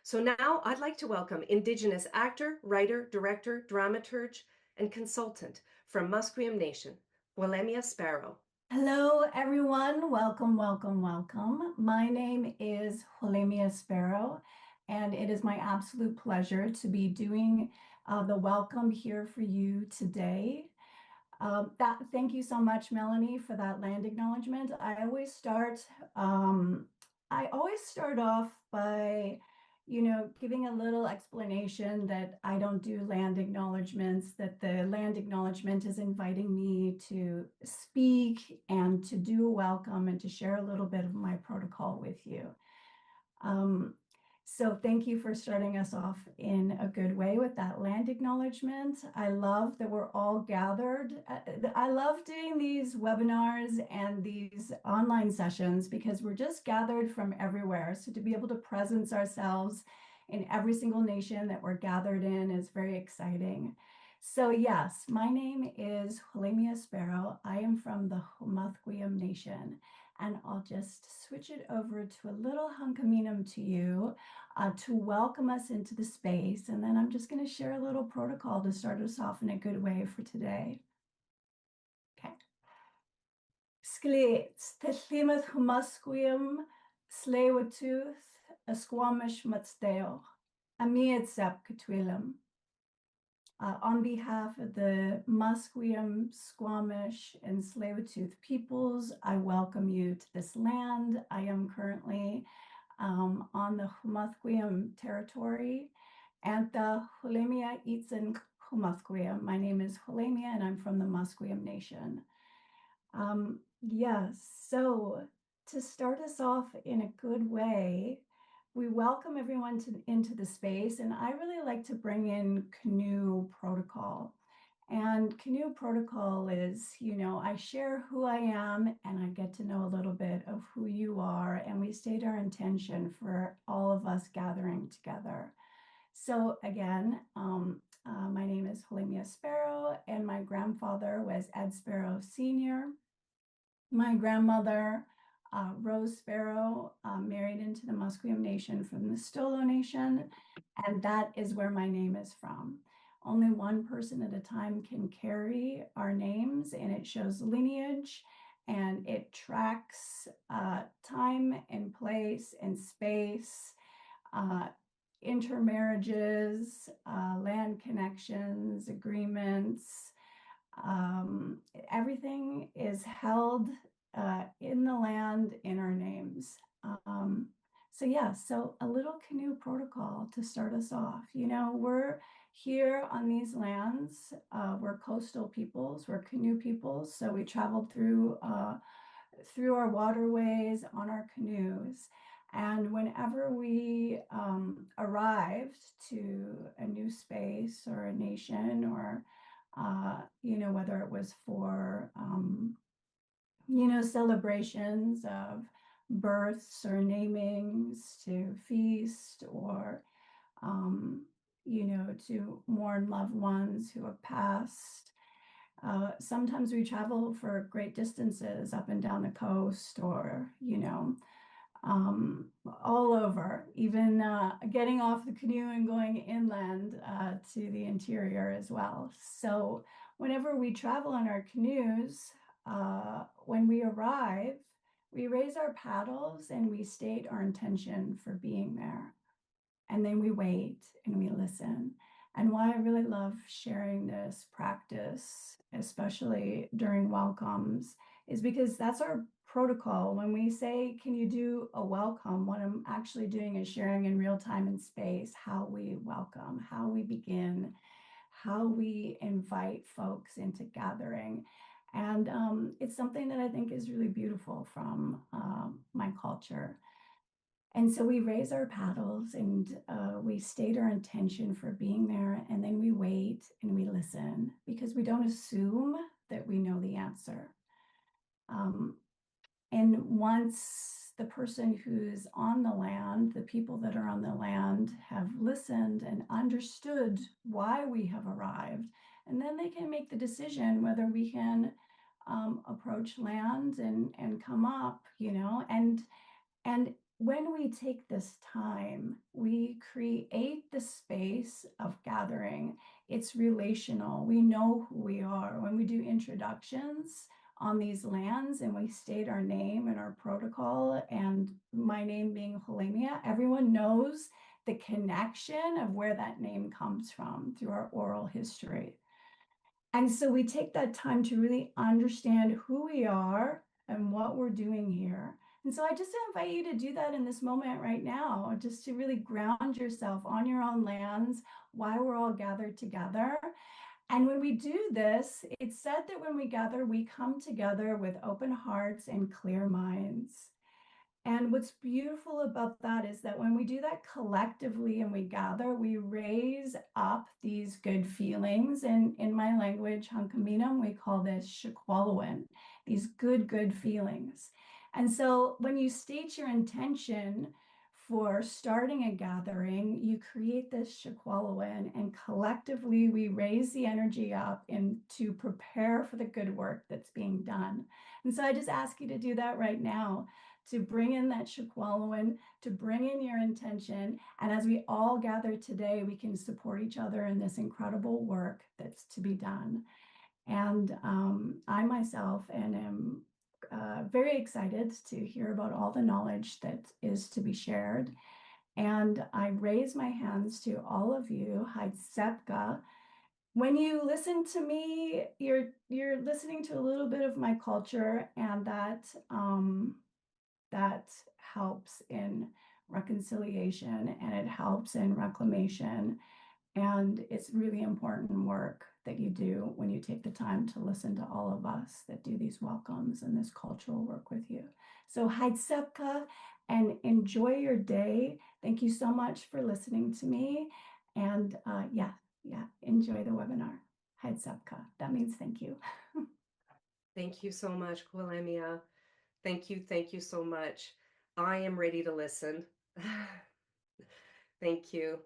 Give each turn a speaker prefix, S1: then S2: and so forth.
S1: So now I'd like to welcome Indigenous actor, writer, director, dramaturge, and consultant from Musqueam Nation, Quelemia Sparrow.
S2: Hello, everyone. Welcome, welcome, welcome. My name is Hul'qumi'num Sparrow, and it is my absolute pleasure to be doing the welcome here for you today. Thank you so much, Melanie, for that land acknowledgement. I always start off by giving a little explanation that I don't do land acknowledgements, that the land acknowledgement is inviting me to speak and to do a welcome and to share a little bit of my protocol with you. So thank you for starting us off in a good way with that land acknowledgement. I love that we're all gathered. I love doing these webinars and these online sessions because we're just gathered from everywhere. So to be able to presence ourselves in every single nation that we're gathered in is very exciting. So yes, my name is Quelemia Sparrow. I am from the Musqueam Nation. And I'll just switch it over to a little Hul'q'umi'num to you to welcome us into the space. And then I'm just going to share a little protocol to start us off in a good way for today. Okay. Skleets, Teslimath Musqueam, Slewatuth, Asquamish Matsteo, Amietsap Katwilam. On behalf of the Musqueam, Squamish, and Tsleil-Waututh peoples, I welcome you to this land. I am currently on the Musqueam territory and the Quelemia Itzen Musqueam. My name is Quelemia and I'm from the Musqueam Nation. Yes, so to start us off in a good way, we welcome everyone into the space, and I really like to bring in Canoe protocol. And Canoe protocol is, I share who I am and I get to know a little bit of who you are, and we state our intention for all of us gathering together. So again, my name is Quelemia Sparrow, and my grandfather was Ed Sparrow Sr. My grandmother, Rose Sparrow, married into the Musqueam Nation from the Stolo Nation, and that is where my name is from. Only one person at a time can carry our names, and it shows lineage, and it tracks time and place and space, intermarriages, land connections, agreements. Everything is held in the land in our names. So a little Canoe protocol to start us off. We're here on these lands. We're coastal peoples, we're canoe peoples. So we traveled through our waterways on our canoes. And whenever we arrived to a new space or a nation, or whether it was for, celebrations of births or namings, to feast, or, to mourn loved ones who have passed. Sometimes we travel for great distances up and down the coast, or, all over, even getting off the canoe and going inland to the interior as well. So whenever we travel on our canoes, when we arrive, we raise our paddles and we state our intention for being there. And then we wait and we listen. And why I really love sharing this practice, especially during welcomes, is because that's our protocol. When we say, can you do a welcome? What I'm actually doing is sharing in real time and space how we welcome, how we begin, how we invite folks into gathering. And it's something that I think is really beautiful from my culture. And so we raise our paddles and we state our intention for being there, and then we wait and we listen, because we don't assume that we know the answer. And once the person who's on the land, the people that are on the land, have listened and understood why we have arrived, and then they can make the decision whether we can approach land and come up, and when we take this time, we create the space of gathering. It's relational. We know who we are. When we do introductions on these lands and we state our name and our protocol, and my name being Hul'qumi'num, everyone knows the connection of where that name comes from through our oral history. And so we take that time to really understand who we are and what we're doing here. And so I just invite you to do that in this moment right now, just to really ground yourself on your own lands, why we're all gathered together. And when we do this, it's said that when we gather, we come together with open hearts and clear minds. And what's beautiful about that is that when we do that collectively and we gather, we raise up these good feelings. And in my language, Hul'q'umi'num, we call this Shaqualuan, these good feelings. And so when you state your intention for starting a gathering, you create this Shaqualuan, and collectively we raise the energy up and to prepare for the good work that's being done. And so I just ask you to do that right now, to bring in that Shaqualuan, to bring in your intention. And as we all gather today, we can support each other in this incredible work that's to be done. And I myself am very excited to hear about all the knowledge that is to be shared. And I raise my hands to all of you, Haitsepka. When you listen to me, you're listening to a little bit of my culture, and that helps in reconciliation and it helps in reclamation. And it's really important work that you do when you take the time to listen to all of us that do these welcomes and this cultural work with you. So Haitsepka, and enjoy your day. Thank you so much for listening to me. And enjoy the webinar. Haitsepka, that means thank you.
S1: Thank you so much, Quelemia. Thank you so much. I am ready to listen. Thank you.